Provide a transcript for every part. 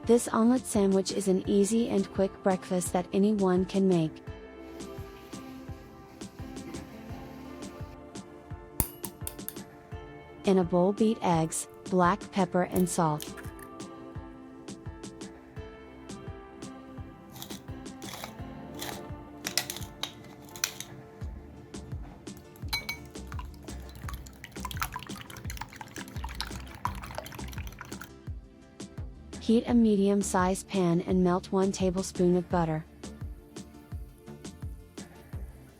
This omelet sandwich is an easy and quick breakfast that anyone can make. In a bowl, beat eggs, black pepper and salt. Heat a medium-sized pan and melt 1 tablespoon of butter.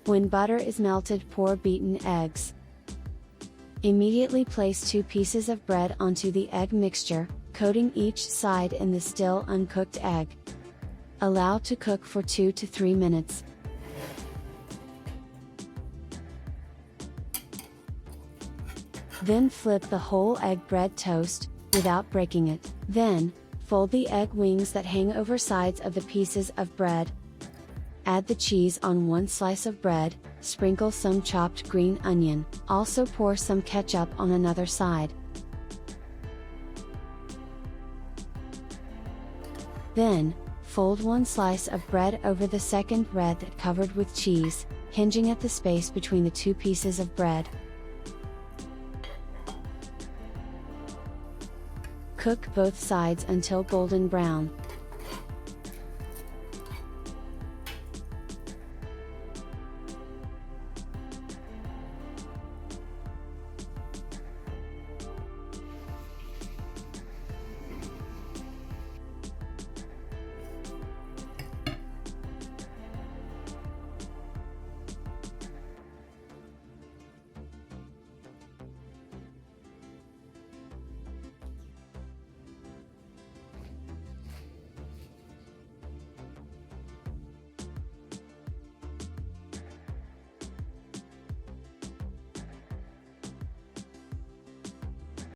When butter is melted, pour beaten eggs. Immediately place 2 pieces of bread onto the egg mixture, coating each side in the still uncooked egg. Allow to cook for 2 to 3 minutes. Then flip the whole egg bread toast, without breaking it. Then, fold the egg wings that hang over sides of the pieces of bread. Add the cheese on 1 slice of bread, sprinkle some chopped green onion, also pour some ketchup on another side. Then, fold 1 slice of bread over the second bread that covered with cheese, hinging at the space between the 2 pieces of bread. Cook both sides until golden brown.